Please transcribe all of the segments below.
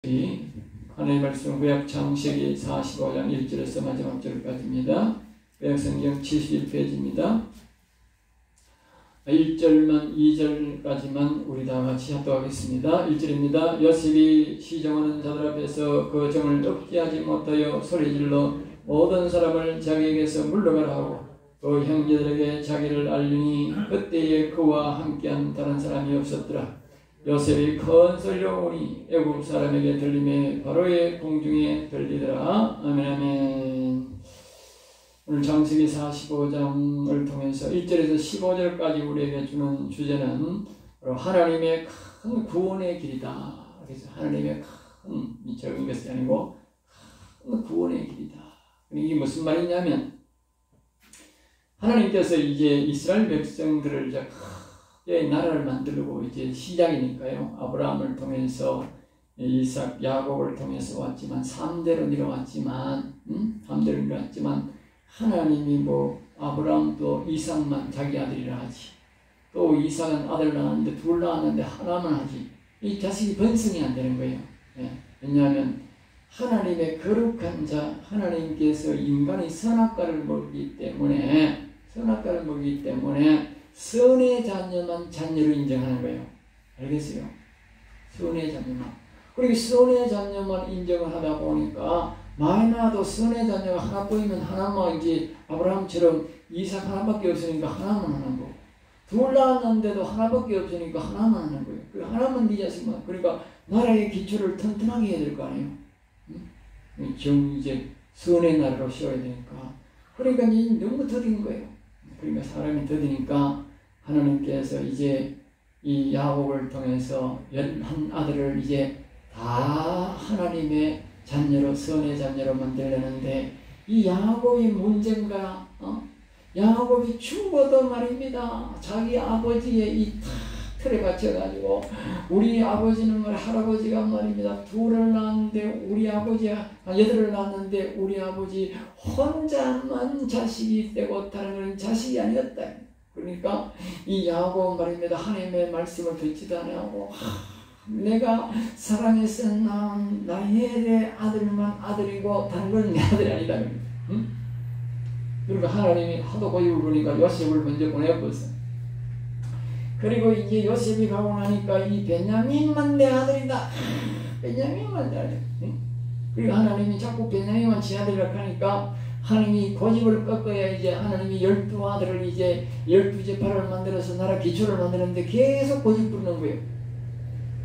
하나님의 말씀 구약 창세기 45장 1절에서 마지막 절까지입니다. 구약 성경 71페이지입니다. 1절만 2절까지만 우리 다 같이 합독하겠습니다. 1절입니다. 요셉이 시정하는 자들 앞에서 그 정을 억제하지 못하여 소리질러 모든 사람을 자기에게서 물러가라 하고 그 형제들에게 자기를 알리니 그때에 그와 함께한 다른 사람이 없었더라. 요셉이 큰 소리로 오니 애굽 사람에게 들림에 바로의 공중에 들리더라. 아멘 아멘. 오늘 창세기 45장을 통해서 1절에서 15절까지 우리에게 주는 주제는 하나님의 큰 구원의 길이다. 그래서 하나님의 큰 적은 것이 아니고 큰 구원의 길이다. 이게 무슨 말이냐면 하나님께서 이제 이스라엘 백성들을 이제 크게 나라를 만들고 이제 시작이니까요. 아브라함을 통해서 이삭, 야곱을 통해서 왔지만 3대로 내려왔지만 3대로 내려왔지만 하나님이 아브라함도 이삭만 자기 아들이라 하지. 또 이삭은 아들 낳았는데 둘 낳았는데 하나만 하지. 이 자식이 번성이 안 되는 거예요. 예. 왜냐하면 하나님의 거룩한 자, 하나님께서 인간이 선악과를 먹기 때문에 선의 자녀만 자녀로 인정하는 거예요. 알겠어요? 선의 자녀만. 그리고 선의 자녀만 인정을 하다 보니까 마이나도 선의 자녀가 하나 보이면 하나만 이제 아브라함처럼 이삭 하나밖에 없으니까 하나만 하는 거고 둘 낳았는데도 하나밖에 없으니까 하나만 하는 거예요. 그 하나만 네 자식만. 그러니까 나라의 기초를 튼튼하게 해야 될 거 아니에요. 이제 선의 나라로 세워야 되니까. 그러니까 이제 너무 더딘 거예요. 그러니까 사람이 더디니까 하나님께서 이제 이 야곱을 통해서 11 아들을 이제 다 하나님의 자녀로 선의 자녀로 만들려는데 이 야곱이 문제인가? 야곱이 죽어도 말입니다. 자기 아버지의 이 틀에 갇혀가지고 우리 아버지는 할아버지가 말입니다. 둘을 낳았는데 우리 아버지가 8을 낳았는데 우리 아버지 혼자만 자식이 되고 다른 건 자식이 아니었다. 그러니까 이 야곱 말입니다. 하나님의 말씀을 듣지도 않고 내가 사랑해서 낳은 나의 아들만 아들이고 다른 건 내 아들이 아니다. 그러니까 하나님이 하도 고집을 부리니까 요셉을 먼저 보내버렸어요. 그리고 이제 요셉이 가고 나니까 이 베냐민만 내 아들이다. 베냐민만 내 아들. 그리고 하나님이 자꾸 베냐민만 지 아들이라고 하니까 하나님이 고집을 꺾어야 이제 하나님이 12아들을 이제 12제파를 만들어서 나라 기초를 만드는데 계속 고집 부르는 거예요.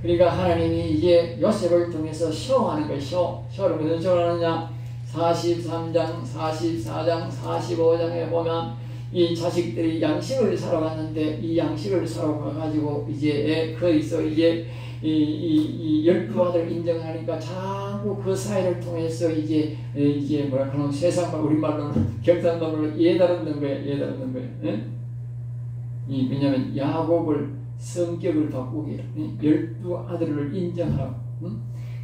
그러니까 하나님이 이제 요셉을 통해서 쇼하는 거예요. 쇼를 무슨 쇼를 하느냐? 43장, 44장, 45장에 보면 이 자식들이 양식을 사러 갔는데 이 양식을 사러 가가지고 이제 거기서 이제 이 12아들 인정하니까 자꾸 그 사이를 통해서 이제 뭐라 그러나 세상말 우리말로는 경상도말로 예다르는 거예요. 왜냐면 야곱을 성격을 바꾸게 12아들을 인정하라고.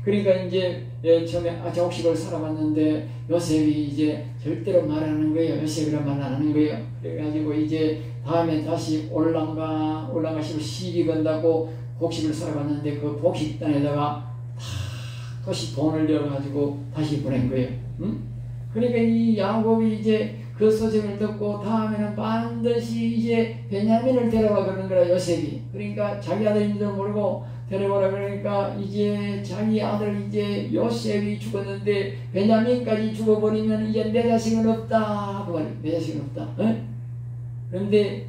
그러니까 이제 처음에 자옥식을 살아봤는데 요셉이 이제 절대로 말하는 거예요. 요셉이라 말 안 하는 거예요. 그래가지고 이제 다음에 다시 올랑가 싶어 시비 건다고 곡식을 살아봤는데 그 곡식단에다가 다시 돈을 넣어가지고 다시 보낸 거예요. 그러니까 이 야곱이 이제 그 소식을 듣고 다음에는 반드시 이제 베냐민을 데려와 그러는 거라 요셉이. 그러니까 자기 아들인 줄 모르고 데려오라 그러니까 이제 자기 아들 이제 요셉이 죽었는데 베냐민까지 죽어버리면 이제 내 자식은 없다. 그 말이야. 내 자식은 없다. 그런데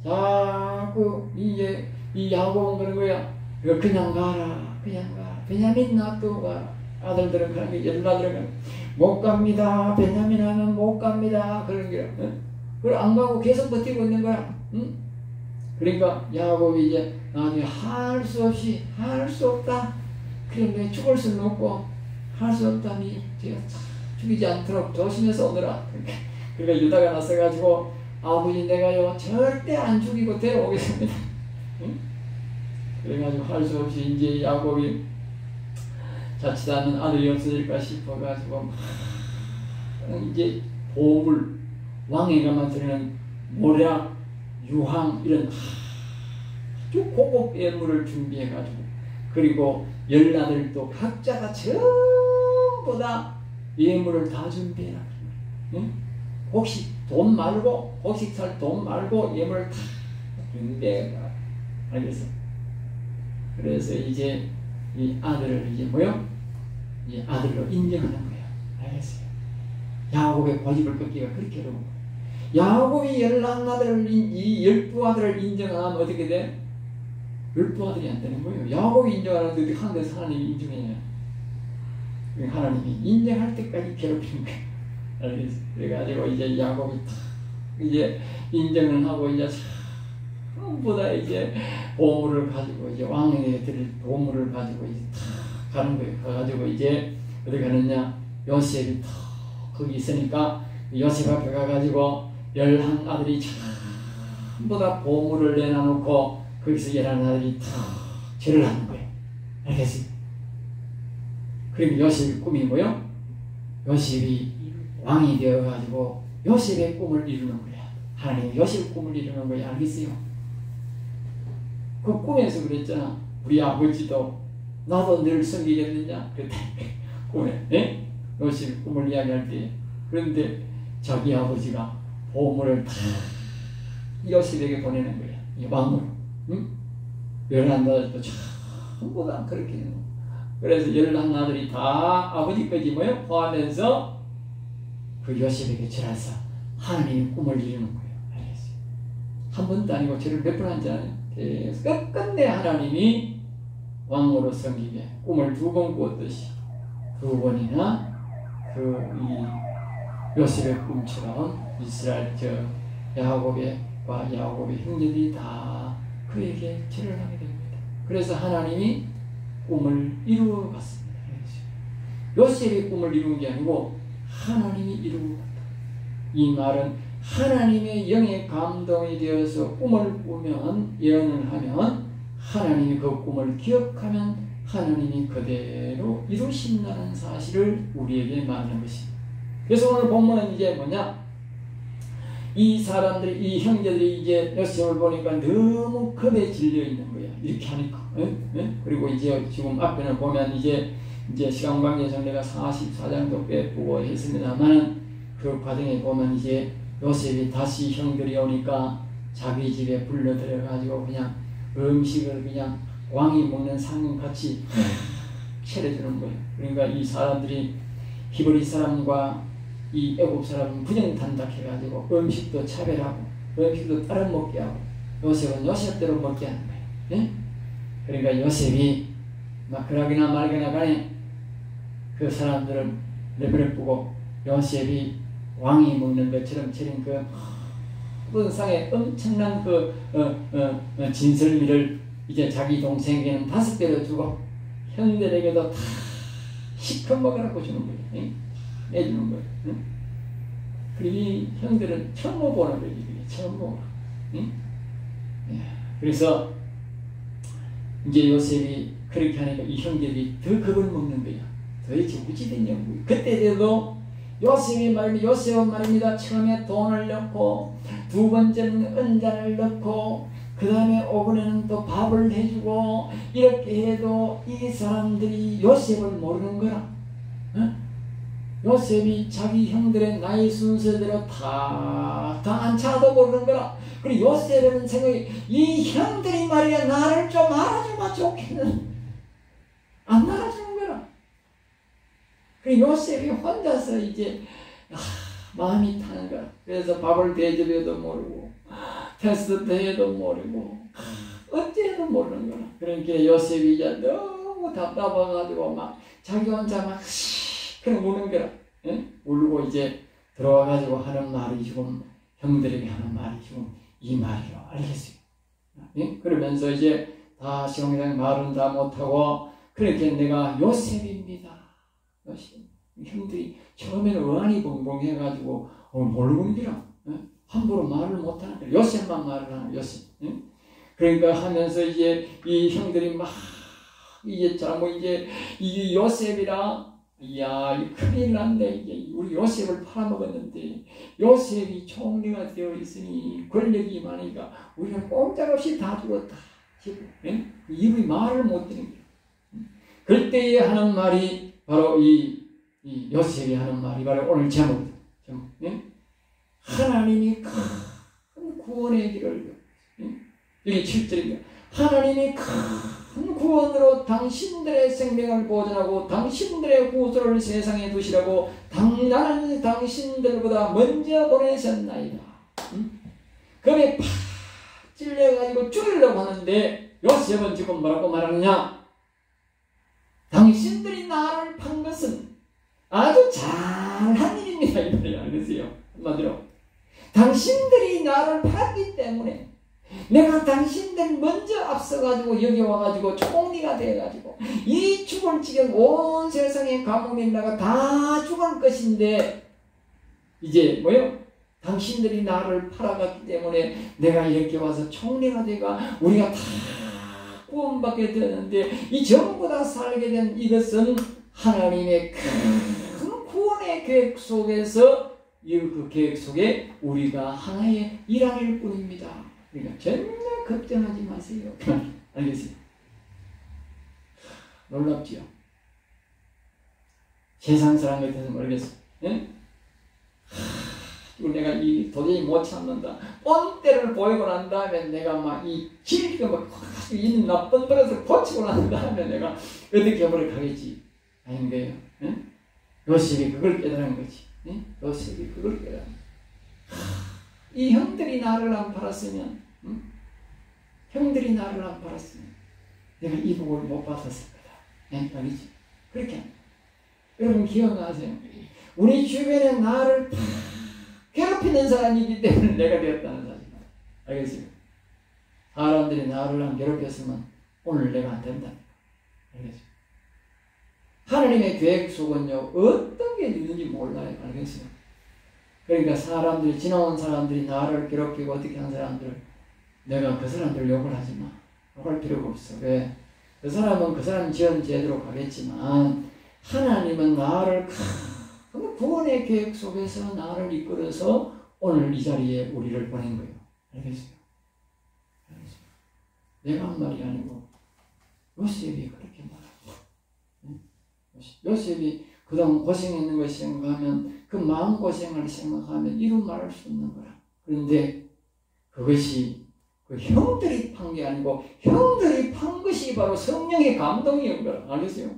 자꾸 이제 이 야곱은 그런 거야. 그냥 가라. 베냐민 놔두고 가라. 아들들은 그런 게 열나들은 못 갑니다. 베냐민 하면 못 갑니다. 그런 게. 그걸 안 가고 계속 버티고 있는 거야. 그러니까 야곱이 이제 나중에 할 수 없이 할 수 없다. 그래 죽을 수는 없고 할 수 없다니 제가 죽이지 않도록 조심해서 오느라. 그러니까 유다가 나서가지고 아버지 내가요 절대 안 죽이고 데려오겠습니다. 그래가지고 할 수 없이 이제 야곱이 자칫하면 아들이 없어질까 싶어가지고 이제 보물 왕에가 만드는 모략 유황 이런 아주 고급 예물을 준비해가지고 그리고 열아들도 각자가 전부 다 예물을 다 준비해라. 응? 곡식 돈 말고 곡식 살 돈 말고 예물을 다 준비해라. 알겠어? 그래서 이제 이 아들을 이제 뭐요? 이 아들로 인정하는 거예요. 알겠어요? 야곱의 고집을 꺾기가 그렇게 어려운 거예요. 야곱이 11아들을 이 12아들을 인정하면 어떻게 돼? 12아들이 안 되는 거예요. 야곱이 인정하는데 어떻게 한 데서 하나님이 인정해요? 하나님이 인정할 때까지 괴롭히는 거예요. 알겠어요? 그래가지고 이제 야곱이 이제 인정을 하고 이제 전부 다 이제 보물을 가지고 이제 왕에게 드릴 보물을 가지고 이제 다 가는 거예요. 가가지고 이제 어디 가느냐? 요셉이 다 거기 있으니까 요셉 앞에 가가지고 11아들이 전부 다 보물을 내놔놓고 거기서 11아들이 다 절을 하는 거예요. 알겠습니까? 그리고 요셉의 꿈이 뭐요? 요셉이 왕이 되어가지고 요셉의 꿈을 이루는 거야. 하나님이 요셉의 꿈을 이루는 거야. 알겠어요? 그 꿈에서 그랬잖아. 우리 아버지도 나도 늘 섬기겠느냐? 그랬다니까. 꿈에. 에? 요셉의 꿈을 이야기할 때. 그런데 자기 아버지가 보물을 다 요셉에게 보내는 거야. 이 왕으로. 응? 11아들도 전부 다 그렇게 되는 거야. 그래서 11아들이 다 아버지까지 뭐요? 포함해서 그 요셉에게 절해서 하나님의 꿈을 이루는 거예요. 알겠어요? 한 번도 아니고 절을 몇 번 한지 아요? 계속 끝내 하나님이 왕으로 섬기게 꿈을 2번 꾸었듯이 2번이나 이 요셉의 꿈처럼 이스라엘 야곱의 형제들이 다 그에게 절을 하게 됩니다. 그래서 하나님이 꿈을 이루어 갔습니다. 요셉의 꿈을 이룬 게 아니고 하나님이 이루어 갔다. 이 말은 하나님의 영의 감동이 되어서 꿈을 꾸면 예언을 하면 하나님이 그 꿈을 기억하면 하나님이 그대로 이루신다는 사실을 우리에게 말하는 것입니다. 그래서 오늘 본문은 이제 뭐냐? 이 사람들이, 이 형제들이 이제 요셉을 보니까 너무 겁에 질려 있는 거야. 이렇게 하니까. 그리고 이제 지금 앞에는 보면 이제 시간 관계상 내가 44장도 빼보고 했습니다만 그 과정에 보면 이제 요셉이 다시 형들이 오니까 자기 집에 불러 들여가지고 그냥 음식을 그냥 왕이 먹는 상같이 차려주는 거예요. 그러니까 이 사람들이 히브리 사람과 이 애굽 사람은 부정단답해가지고 음식도 차별하고 음식도 따로 먹게 하고 요셉은 요셉대로 먹게 하는 거예요. 예? 그러니까 요셉이 막 그러기나 말기나 간에 그 사람들을 내버려두고 요셉이 왕이 먹는 것처럼 차린 그 모든 상에 엄청난 진설미를 이제 자기 동생에게는 5배로 주고 형들에게도 다 시커 먹으라고 주는 거예요. 예? 내주는 거예요. 응? 그리고 이 형들은 처음 보는 거예요. 처음 보는 거예요. 응? 그래서 이제 요셉이 그렇게 하니까 이 형제들이 더 겁을 먹는 거예요. 도대체 어찌 됐냐고. 그때도 요셉은 말입니다. 처음에 돈을 넣고 두 번째는 은잔을 넣고 그 다음에 오번에는 또 밥을 해주고 이렇게 해도 이 사람들이 요셉을 모르는 거라. 응? 요셉이 자기 형들의 나이 순서대로 다 안차도 모르는 거라. 그리고 요셉은 생각이 이 형들이 말이야 나를 좀 알아주면 좋겠는 안 알아주는 거라. 그리고 요셉이 혼자서 이제 마음이 타는 거라. 그래서 밥을 대접해도 모르고 테스트 해도 모르고 어째도 모르는 거라. 그러니까 요셉이 이제 너무 답답해가지고 막 자기 혼자 막 그냥 우는 거라. 예? 울고 이제 들어와가지고 하는 말이 지금 형들에게 하는 말이 지금 이 말이요. 알겠어요? 예? 그러면서 이제 다 시험장 말은 다 못하고 그렇게 내가 요셉입니다. 요셉. 형들이 처음에는 어안이 벙벙해가지고 모르는 거라. 예? 함부로 말을 못하는 거라. 요셉만 말을 하는 요셉. 예? 그러니까 하면서 이제 이 형들이 막 이제 이제 이 요셉이라 이야, 이 큰일 났네. 이제 우리 요셉을 팔아먹었는데 요셉이 총리가 되어 있으니 권력이 많으니까 우리는 꼼짝없이 다 죽었다. 예? 입이 말을 못 드는 거예요. 그때에 하는 말이 바로 이 요셉이 하는 말이 바로 오늘 제목이다. 제목. 예? 하나님이 큰 구원의 길을, 여기 7절입니다. 하나님이 큰 구원으로 당신들의 생명을 보존하고 당신들의 구주를 세상에 두시라고 나는 당신들보다 먼저 보내셨나이다. 그에 팍 찔려가지고 죽이려고 하는데 요셉은 지금 뭐라고 말하느냐? 당신들이 나를 판 것은 아주 잘한 일입니다. 이 말이 알겠어요. 한마디로 당신들이 나를 팔았기 때문에 내가 당신들 먼저 앞서가지고 여기 와가지고 총리가 돼가지고 이 죽을 지경 온 세상의 가뭄인 나가 다 죽을 것인데 이제 뭐요? 당신들이 나를 팔아갔기 때문에 내가 이렇게 와서 총리가 돼가 우리가 다 구원받게 되는데 이 전부 다 살게 된 이것은 하나님의 큰 구원의 계획 속에서 그 계획 속에 우리가 하나의 일환일 뿐입니다. 그러니까 전혀 걱정하지 마세요. 알겠어요? 놀랍지요? 세상 사람 같아서 모르겠어. 예? 내가 도저히 못 참는다. 뻔때를 보이고 난 다음에 내가 막 길이가 막 이 나쁜 버릇을 고치고 난 다음에 내가 어떻게 하면 가겠지. 아닌 거예요. 예? 요셉이 그걸 깨달은 거지. 예? 요셉이 그걸 깨달은 거지. 이 형들이 나를 안 팔았으면, 형들이 나를 안 팔았으면 내가 이 복을 못 받았을 거다. 예? 알겠지? 그렇게 여러분 기억하세요. 우리 주변에 나를 다 괴롭히는 사람이기 때문에 내가 되었다는 사실. 알겠어요? 사람들이 나를 안 괴롭혔으면 오늘 내가 안 된다. 알겠어요? 하나님의 계획 속은요, 어떤 게 있는지 몰라요. 알겠어요? 그러니까 사람들이, 지나온 사람들이 나를 괴롭히고 어떻게 한 사람들, 내가 그 사람들 욕을 하지 마. 욕할 필요가 없어. 왜? 그 사람은 그 사람 지은 죄대로 가겠지만, 하나님은 나를 큰 구원의 계획 속에서 나를 이끌어서 오늘 이 자리에 우리를 보낸 거예요. 알겠어요? 알겠어요? 내가 한 말이 아니고, 요셉이 그렇게 말하고, 요셉이 그동안 고생했는 것을 생각하면 그 마음고생을 생각하면 이루 말할 수 없는 거라. 그런데 그것이 그 형들이 판 게 아니고 형들이 판 것이 바로 성령의 감동이었던 거라. 알겠어요?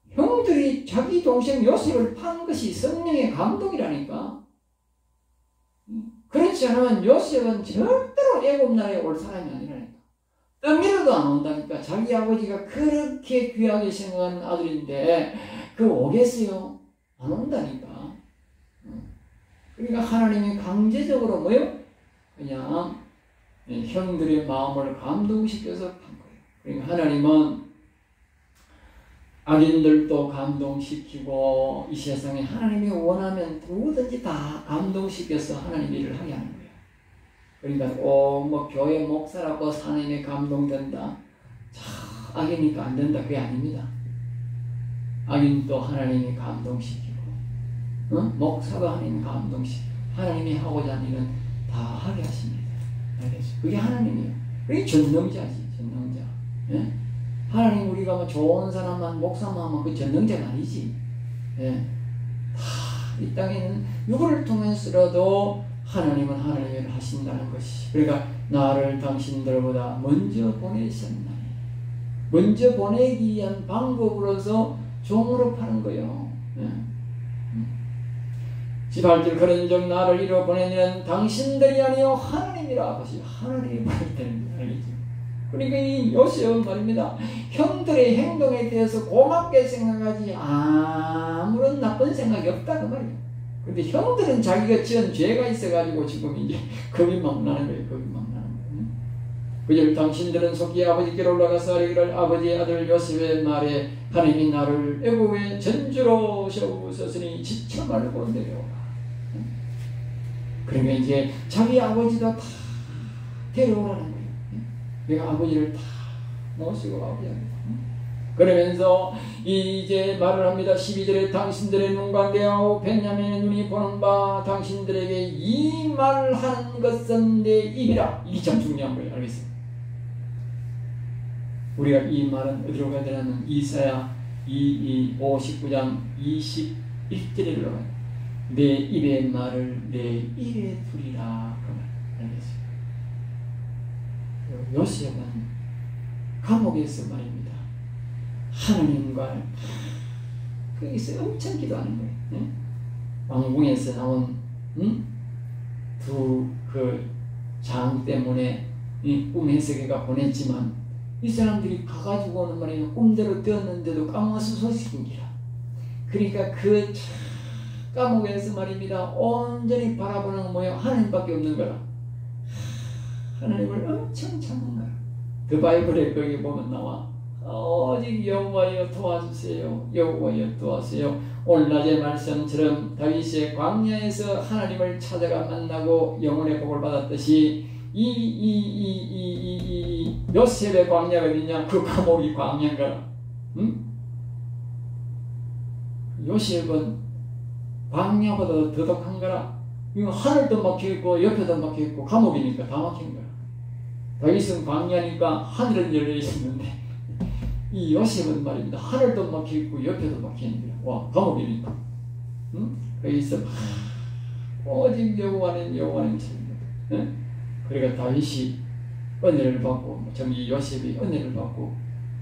형들이 자기 동생 요셉을 판 것이 성령의 감동이라니까. 그렇지 않으면 요셉은 절대로 애굽 나라에 올 사람이 아니라니까. 떠밀어도 안 온다니까. 자기 아버지가 그렇게 귀하게 생각하는 아들인데 그 오겠어요? 안 온다니까. 그러니까 하나님이 강제적으로 뭐요? 그냥 형들의 마음을 감동시켜서 판 거예요. 그러니까 하나님은 악인들도 감동시키고 이 세상에 하나님이 원하면 누구든지 다 감동시켜서 하나님 일을 하게 하는 거예요. 그러니까 뭐 교회 목사라고 하나님이 감동된다. 자, 악이니까 안 된다. 그게 아닙니다. 악인도 하나님이 감동시키고 목사가 하나님이 감동시키고 하나님이 하고자 하는 일은 다 하게 하십니다. 알겠어요? 그게 하나님이에요. 그게 전능자지. 전능자. 예? 하나님 우리가 뭐 좋은 사람만 목사만 하면 그 전능자가 아니지. 예. 다 이 땅에는 누구를 통해서라도 하나님은 하나님을 하신다는 것이. 그러니까 나를 당신들보다 먼저 보내셨나니. 먼저 보내기 위한 방법으로서 종으로 파는 거예요. 예. 18절 그런즉 나를 이루어 보내는 당신들이 아니요 하나님이라 하시. 하나님이 말이 되는 거예요. 알겠죠? 그러니까 이 요셉은 말입니다. 형들의 행동에 대해서 고맙게 생각하지 아무런 나쁜 생각이 없다 그 말이에요. 근데 형들은 자기가 지은 죄가 있어가지고 지금 이제 겁이 막 나는 거예요. 겁이 막 나는 거예요. 그절 당신들은 속히 아버지께로 올라가서 아뢰기를 아버지의 아들 요셉의 말에 하나님이 나를 애굽의 전주로 세우셨으니 지쳐 말고 내려오라. 그러면 이제 자기 아버지도 다 데려오라는 거예요. 내가 아버지를 다 모시고 아버지합니다. 그러면서 이제 말을 합니다. 12절에 당신들의 눈과 내하고 베냐민의 눈이 보는 바 당신들에게 이 말하는 것은 내 입이라. 이게 참 중요한 거예요. 알겠어요? 우리가 이 말은 어디로 가야 되냐면 이사야 59장 21절에 올라가요. 내 입의 말을 내 입에 두리라. 그 말 알겠어요. 요셉은 감옥에서 말입니다. 하나님과 거기서 엄청 기도하는 거예요. 네? 왕궁에서 나온 두 그 장 때문에 이 꿈 해석이가 보냈지만 이 사람들이 가가지고는 말이에요. 꿈대로 되었는데도 까먹어서 소식인기라. 그러니까 그 감옥에서 말입니다. 온전히 바라보는 건 뭐예요? 하나님밖에 없는 거라. 하나님을 엄청 찾는 거야. 그 바이블에 거기 보면 나와. 오직 여호와여 도와주세요. 여호와여 도와주세요. 오늘 낮의 말씀처럼 다윗의 광야에서 하나님을 찾아가 만나고 영혼의 복을 받았듯이 이 요셉의 광야가 어디냐? 그 감옥이 광야인가? 응? 요셉은 광야보다 더 독한 거라. 이거 하늘도 막혀있고 옆에도 막혀있고 감옥이니까 다 막힌 거야. 다윗은 광야니까 하늘은 열려있었는데 이 요셉은 말입니다. 하늘도 막혀있고 옆에도 막혀있는 거야. 와, 감옥이니까. 응? 거기서 오직 여호와는 찾는 거야. 응? 그러니까 다윗이 은혜를 받고 이 요셉이 은혜를 받고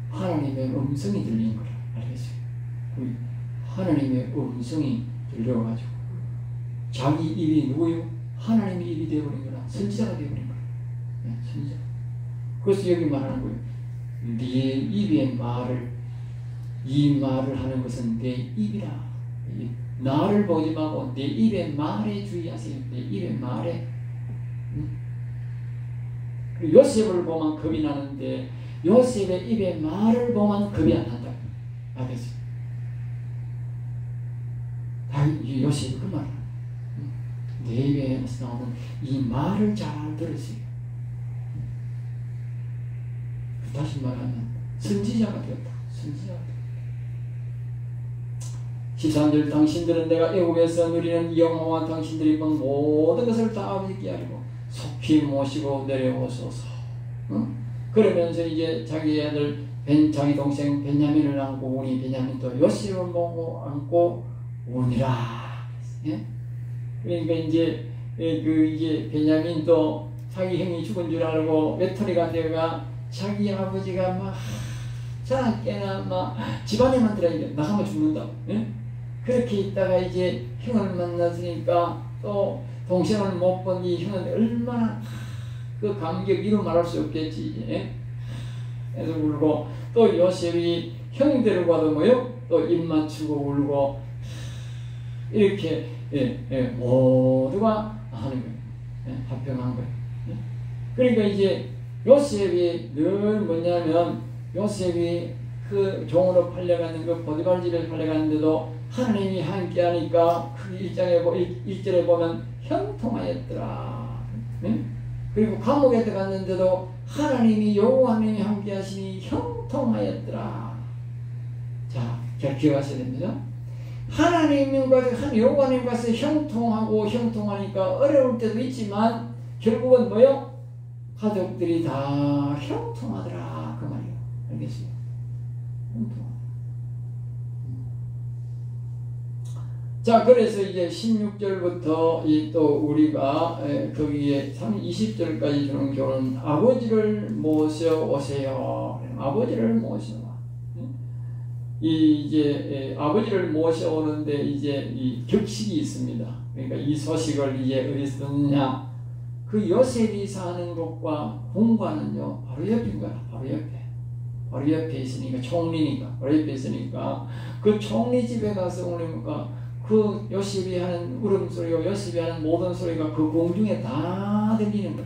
하나님의 음성이 들린 거라. 알겠어요? 하나님의 음성이 들려가지고 자기 입이 누구요? 하나님의 입이 되어버린 거라. 선지자가 되어버린 거야. 네, 선지자. 그래서 여기 말하는 거예요. 네 입의 말을, 이 말을 하는 것은 내 입이라. 나를 보지 말고 내 입의 말에 주의하세요. 내 입의 말에. 요셉을 보면 겁이 나는데 요셉의 입의 말을 보면 겁이 안 난다. 알겠어요? 요셉이 그 말을 내 입에서 나오는 이 말을 잘 들으세요. 다시 말하면 선지자가 되었다. 선지자가 되었다. 13절 당신들은 내가 애굽에서 누리는 영화와 당신들이 본 모든 것을 다 아버지께 알고 속히 모시고 내려오소서. 그러면서 이제 자기 아들 자기 동생 베냐민을 안고 우리 베냐민도 요셉을 보고 안고 오니라. 예? 그러니까 이제 이제 베냐민도 자기 형이 죽은 줄 알고 외톨이가 되어가 자기 아버지가 막 자나깨나 막 집안에만 들어있는데 나가면 죽는다. 예? 그렇게 있다가 이제 형을 만났으니까 또 동생을 못 본 이 형은 얼마나 그 감격 이루 말할 수 없겠지. 예? 그래서 울고 또 요셉이 형들을 봐도 뭐요? 또 입 맞추고 울고 이렇게 모두가 하는 거예요. 예? 합병한 거예요. 예? 그러니까 이제 요셉이 늘 뭐냐면 요셉이 그 종으로 팔려가는 그 보디발 집에 팔려갔는데도 하나님이 함께하니까 그 1절에 보면 형통하였더라. 네? 그리고 감옥에 들어갔는데도 하나님이 여호와 하나님이 함께하시니 형통하였더라. 자, 잘 기억하셔야 됩니다. 하나님과 여호와 하나님과서 형통하니까 어려울 때도 있지만 결국은 뭐요? 가족들이 다 형통하더라. 그 말이에요. 알겠어요? 형통하더라. 자, 그래서 이제 16절부터 또 우리가 거기에 20절까지 주는 교훈은 아버지를 모셔오세요. 아버지를 모셔와. 이제 아버지를 모셔오는데 이제 이 격식이 있습니다. 그러니까 이 소식을 이제 어디서 듣느냐? 그 요셉이 사는 곳과 공관은요 바로 옆인 거야. 바로 옆에 있으니까 총리니까 바로 옆에 있으니까 그 총리 집에 가서 오니까 그 요셉이 하는 울음소리와 요셉이 하는 모든 소리가 그 공중에 다 들리는 거야.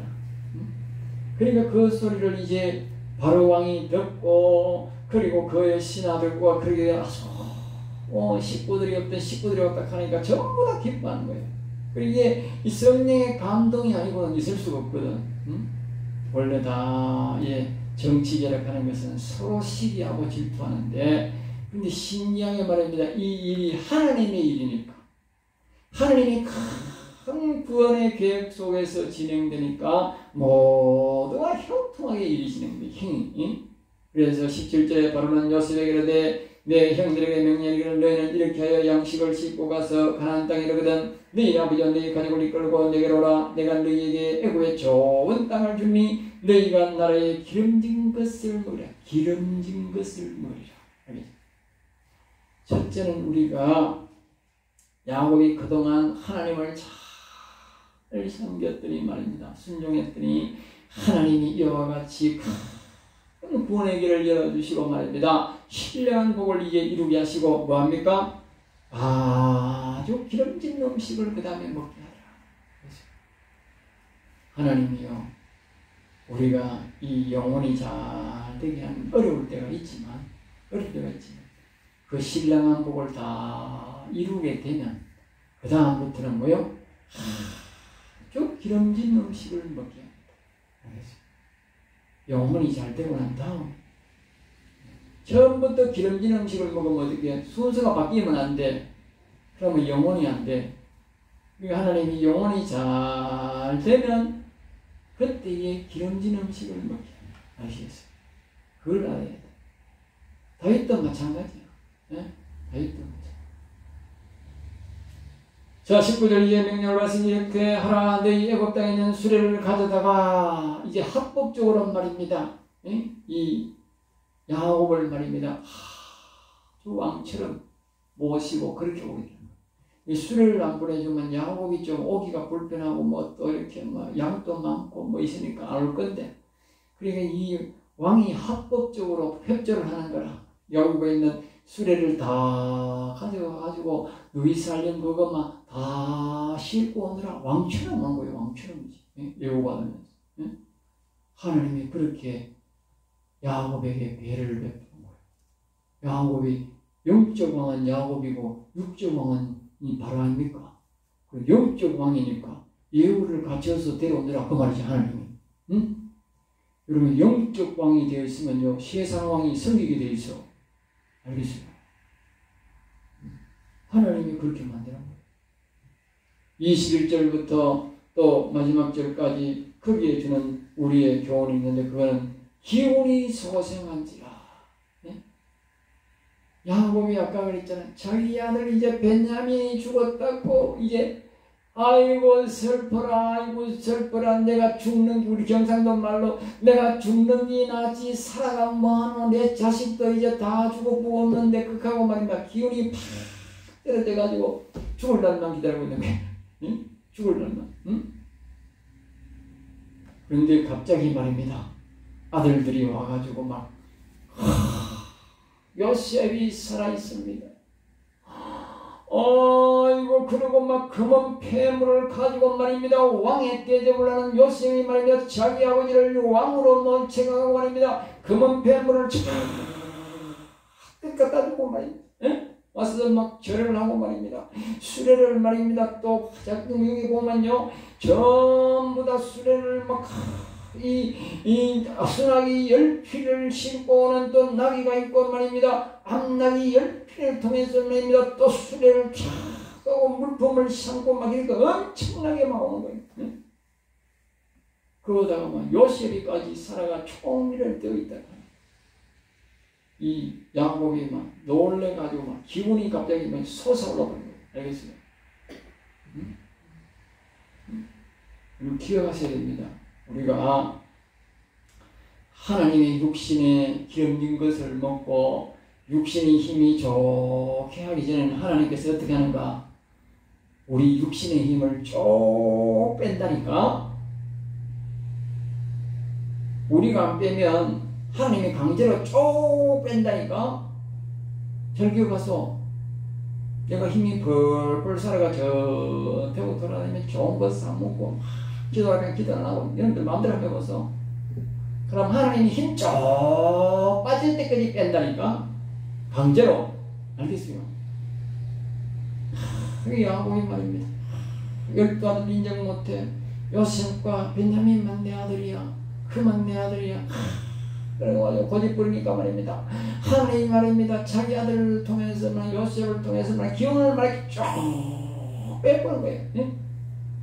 그러니까 그 소리를 이제 바로 왕이 듣고 그리고 그의 신하들과 그렇게 식구들이 없던 식구들이 왔다 하니까 전부 다 기뻐하는 거예요. 그리고 이게 이 성령의 감동이 아니고는 있을 수가 없거든. 원래 다 정치 결합하는 것은 서로 시기하고 질투하는데 근데 신기하게 말합니다. 이 일이 하나님의 일이니까 하나님이 큰 구원의 계획 속에서 진행되니까 모두가 형통하게 일이 진행돼. 그래서 17절에 바로는 요셉에게 이르되 내 형들에게 명령하기를 너희는 이렇게 하여 양식을 싣고 가서 가나안 땅에 이르거든 너희 아버지와 너희 가족을 이끌고 내게로 오라. 내가 너희에게 애굽의 좋은 땅을 주니 너희가 나라의 기름진 것을 먹으라. 기름진 것을 먹으라. 알겠죠? 첫째는 우리가 야곱이 그동안 하나님을 잘 섬겼더니 말입니다. 순종했더니 하나님이 이와 같이 큰 구원의 길을 열어주시고 말입니다. 신령한 복을 이제 이루게 하시고 뭐합니까? 아주 기름진 음식을 그 다음에 먹게 하라. 하나님이요, 우리가 이 영혼이 잘 되게 하는 어려울 때가 있지만 그 신령한 복을 다 이루게 되면 그 다음부터는 뭐요? 아주 기름진 음식을 먹게 합니다. 알겠어요? 영혼이 잘 되고 난 다음 처음부터 기름진 음식을 먹으면 어떻게 순서가 바뀌면 안 돼. 그러면 영혼이 안 돼. 그러니까 하나님이 영혼이 잘 되면 그때에 기름진 음식을 먹게 합니다. 아시겠어요? 그걸 알아야 돼. 다윗도 마찬가지야. 네? 다윗도 마찬가지. 자, 19절 이제 명령을 받으니 이렇게 하라. 너희 애굽 땅에 있는 수레를 가져다가 이제 합법적으로 말입니다. 예? 이 야곱을 말입니다. 아주 왕처럼 모시고 그렇게 오게 됩니다. 이 수레를 안 보내주면 야곱이 좀 오기가 불편하고 뭐 또 이렇게 뭐 양도 많고 뭐 있으니까 안 올 건데, 그러니까 이 왕이 합법적으로 협조를 하는 거라. 야곱에 있는 수레를 다 가져가가지고 누이살림 그것만 다 싣고 오느라 왕처럼 온 거예요. 왕처럼이지. 예고받으면서. 하나님이 그렇게 야곱에게 배를 베푼 거예요. 야곱이 영적 왕은 야곱이고 육적 왕은 이 바로 아닙니까? 그 영적 왕이니까 예우를 갖춰서 데려오느라 그 말이지 하나님이. 응? 여러분 영적 왕이 되어 있으면요 세상 왕이 섬기게 되어 있어. 알겠어요? 하나님이 그렇게 만드는 거예요. 21절부터 또 마지막 절까지 거기에 주는 우리의 교훈이 있는데 그거는 기운이 소생한지라. 네? 야곱이 아까 그랬잖아요. 자기 아들 이제 베냐민이 죽었다고 이제 아이고 슬퍼라 아이고 슬퍼라 내가 죽는 우리 경상도 말로 내가 죽는 게 낫지 살아가면 뭐하노 내 자식도 이제 다 죽어보고 없는데 극하고 말입니다. 기운이 팍 떨어져가지고 죽을 날만 기다리고 있는 거예요. 응? 죽을 날만. 응? 그런데 갑자기 말입니다. 아들들이 와가지고 막 요셉이 살아있습니다. 이거 그러고 막 금은 폐물을 가지고 말입니다. 왕의 대접을 하는 요셉이 말입니다. 자기 아버지를 왕으로 모셔가고 말입니다. 금은 폐물을 갖다 주고 말입니다. 와서 막 절을 하고 말입니다. 수레를 말입니다. 또 작품 여기 보면요. 전부 다 수레를 막 이 수낙이 10피를 싣고 오는 또 나귀가 있고 말입니다. 앞나귀 10피를 통해서 말입니다. 또 수레를 쫙 하고 물품을 싣고 막 이렇게 엄청나게 막 오는 거예요. 그러다가 막 요셉이까지 살아가 총리를 되어 있다가 이 야곱이 막 놀래가지고 막 기운이 갑자기 막 솟아올라 버린 거예요. 알겠어요? 그리고 기억하셔야 됩니다. 우리가 하나님의 육신의 기름진 것을 먹고 육신의 힘이 좋게 하기 전에는 하나님께서 어떻게 하는가? 우리 육신의 힘을 쭉 뺀다니까? 우리가 안 빼면 하나님이 강제로 쭉 뺀다니까? 절교 가서 내가 힘이 벌벌 살아가 저 대고 돌아다니면 좋은 것 사 먹고 기도하면 기도 안 하고 이런 데 마음대로 해보소. 그럼 하나님이 힘 쭉 빠질 때까지 뺀다니까? 강제로. 알겠어요? 그게 야곱이 말입니다. 12아들 인정 못해. 요셉과 베냐민만 내 아들이야. 그만 내 아들이야. 그래가지고 고집 부리니까 말입니다. 하나님 말입니다. 자기 아들을 통해서만 요셉을 통해서만 기운을 막 이렇게 쭉 빼보는 거예요.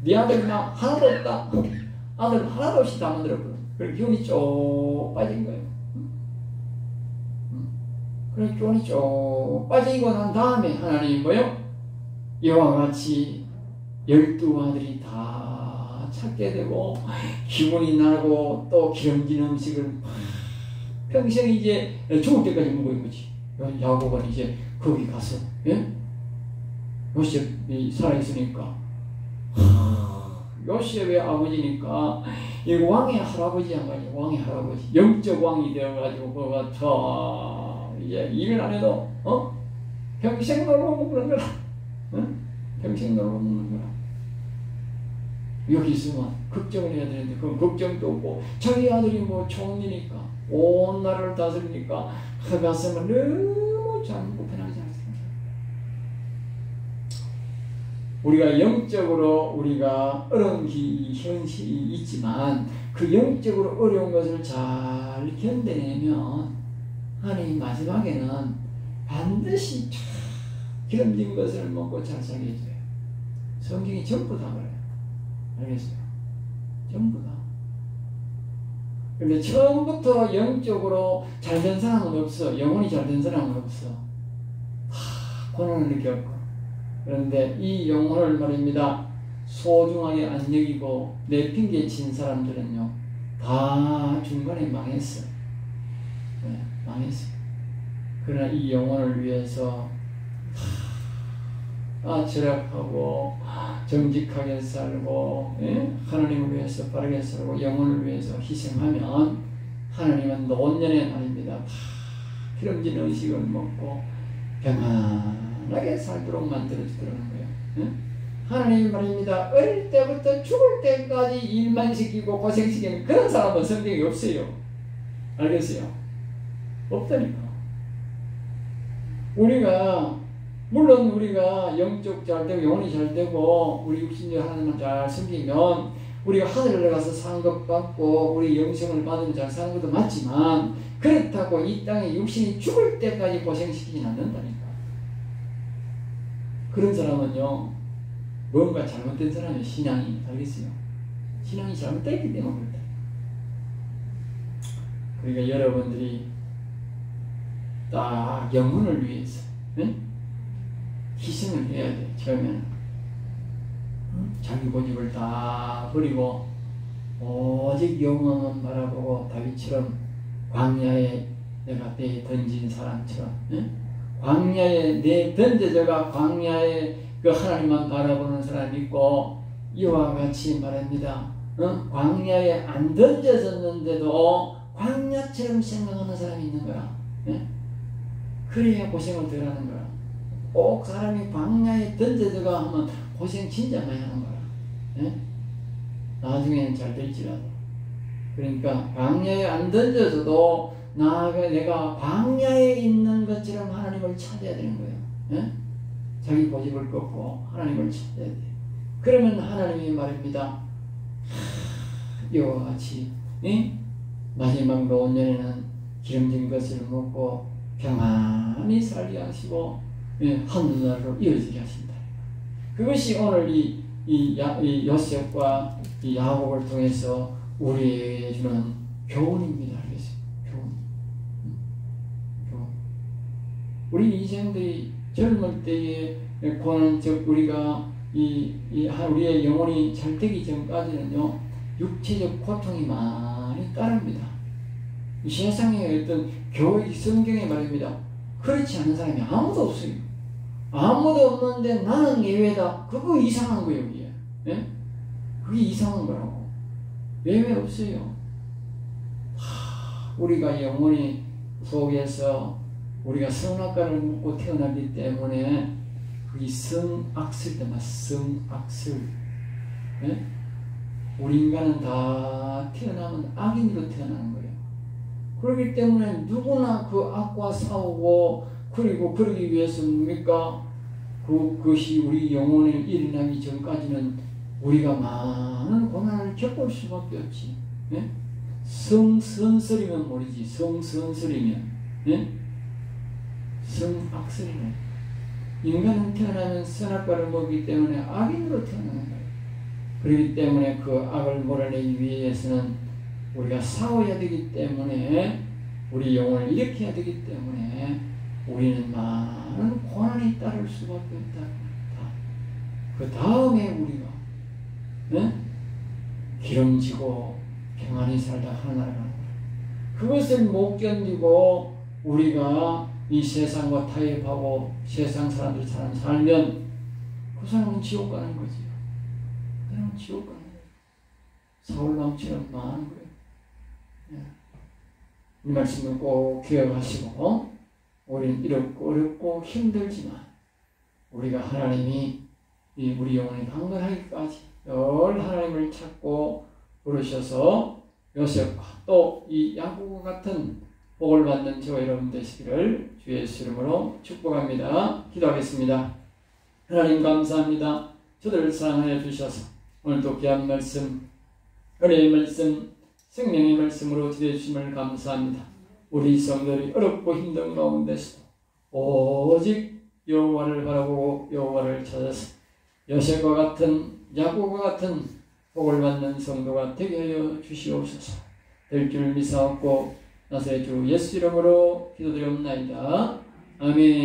네 아들 나 하나도 없다. 아들 하나도 없이 다 만들었거든. 그리고 기운이 쭉 빠진 거예요. 그래 쫀이 쭉 빠지고 난 다음에 하나님 뭐요? 이와 같이 12아들이 다 찾게 되고 기분이 나고 또 기름진 음식을 평생 이제 죽을 때까지 먹은 거지. 야곱은 이제 거기 가서 요셉이 살아있으니까 요셉의 아버지니까 이 왕의 할아버지 한 가지, 왕의 할아버지 영적 왕이 되어가지고 그가 더 이제 일을 안 해도 평생 놀러 먹는 거라. 평생 놀러 먹는 거라. 여기 있으면 걱정을 해야 되는데 그건 걱정도 없고 자기 아들이 뭐 총리니까 온 나라를 다스리니까 그 가슴은 너무 짧고 편하지 않습니다. 우리가 영적으로 우리가 어려운 현실이 있지만 그 영적으로 어려운 것을 잘 견뎌내면 하나님 마지막에는 반드시 기름진 것을 먹고 잘 살게 해줘요. 성경이 전부 다 그래요. 알겠어요? 전부 다. 근데 처음부터 영적으로 잘된 사람은 없어. 영혼이 잘된 사람은 없어. 다 고난을 느꼈고. 그런데 이 영혼을 말입니다. 소중하게 안 여기고 내핑계 친 사람들은요. 다 중간에 망했어. 네, 망했어. 그러나 이 영혼을 위해서 절약하고 정직하게 살고 하나님을 위해서 바르게 살고 영혼을 위해서 희생하면 하나님은 노년에 말입니다. 다 기름진 음식을 먹고 평안하게 살도록 만들어주더라는 거예요. 하나님이 말입니다. 어릴 때부터 죽을 때까지 일만 시키고 고생시키는 그런 사람은 성경에 없어요. 알겠어요? 없다니까. 물론 우리가 영적 잘 되고 영혼이 잘 되고 우리 육신적 하나님만 잘 섬기면 우리가 하늘에 가서 산 것 같고 우리 영생을 받으면 잘 사는 것도 맞지만 그렇다고 이 땅에 육신이 죽을 때까지 고생시키진 않는다니까. 그런 사람은요 뭔가 잘못된 사람의 신앙이 알겠어요? 신앙이 잘못됐기 때문에 그렇다. 그러니까 여러분들이 딱 영혼을 위해서 희생을 해야 돼. 처음에는 자기 고집을 다 버리고 오직 영혼만 바라보고 다윗처럼 광야에 내가 내 던진 사람처럼 광야에 내 던져져가 광야에 그 하나님만 바라보는 사람이 있고 이와 같이 말합니다. 광야에 안 던져졌는데도 광야처럼 생각하는 사람이 있는 거야. 그래야 고생을 덜 하는 거야. 꼭 사람이 광야에 던져져가 하면 고생 진짜 많이 하는 거야. 나중에는 잘 될지라도. 그러니까 광야에 안 던져져도 내가 광야에 있는 것처럼 하나님을 찾아야 되는 거예요. 자기 고집을 꺾고 하나님을 찾아야 돼. 그러면 하나님이 말입니다. 이와 같이 마지막 노년에는 기름진 것을 먹고 평안히 살게 하시고 하늘나라로 이어지게 하신다. 그것이 오늘 이 요셉과 이 야곱을 통해서 우리에게 주는 교훈입니다. 알겠어요? 교훈. 우리 인생들이 젊을 때에 고난, 즉 우리가 우리의 영혼이 잘 되기 전까지는요 육체적 고통이 많이 따릅니다. 이 세상에 어떤 교육 성경에 말입니다. 그렇지 않은 사람이 아무도 없어요. 아무도 없는데 나는 예외다. 그거 이상한 거예요, 이게. 그게 이상한 거라고. 예외 없어요. 우리가 영혼이 속에서 우리가 선악과를 먹고 태어나기 때문에 그게 성악슬 때만 성악슬. 우리 인간은 다 태어나면 악인으로 태어나는 거예요. 그렇기 때문에 누구나 그 악과 싸우고 그리고 그러기 위해서 뭡니까? 그것이 우리 영혼에 일어나기 전까지는 우리가 많은 고난을 겪을 수밖에 없지. 성선설이면 모르지. 성선설이면 성악설이네. 인간은 태어나면 선악과를 먹기 때문에 악인으로 태어나는 거예요. 그렇기 때문에 그 악을 몰아내기 위해서는 우리가 싸워야 되기 때문에 우리 영혼을 일으켜야 되기 때문에 우리는 많은 고난이 따를 수밖에 없다. 그 다음에 우리가 기름지고 평안히 살다 하나나라 가는 거예요. 그것을 못 견디고 우리가 이 세상과 타협하고 세상 사람들이 살면 그 사람은 지옥 가는 거지. 그 사람은 지옥 가는 거예요. 사울왕처럼 많은 거예요. 이 말씀을 꼭 기억하시고 우리는 이렇고 어렵고 힘들지만 우리가 하나님이 우리 영혼이 강건하기까지 늘 하나님을 찾고 부르셔서 요셉과 또 이 야곱과 같은 복을 받는 저와 여러분 되시기를 주 예수 이름으로 축복합니다. 기도하겠습니다. 하나님 감사합니다. 저들을 사랑하여 주셔서 오늘도 귀한 말씀, 은혜의 말씀, 생명의 말씀으로 지내주심을 감사합니다. 우리 성도들이 어렵고 힘든 가운데서도 오직 여호와를 바라보고 여호와를 찾아서 요셉과 같은 야곱과 같은 복을 받는 성도가 되게 하여 주시옵소서. 될 줄 믿사옵고 나사렛 주 예수 이름으로 기도드리옵나이다. 아멘.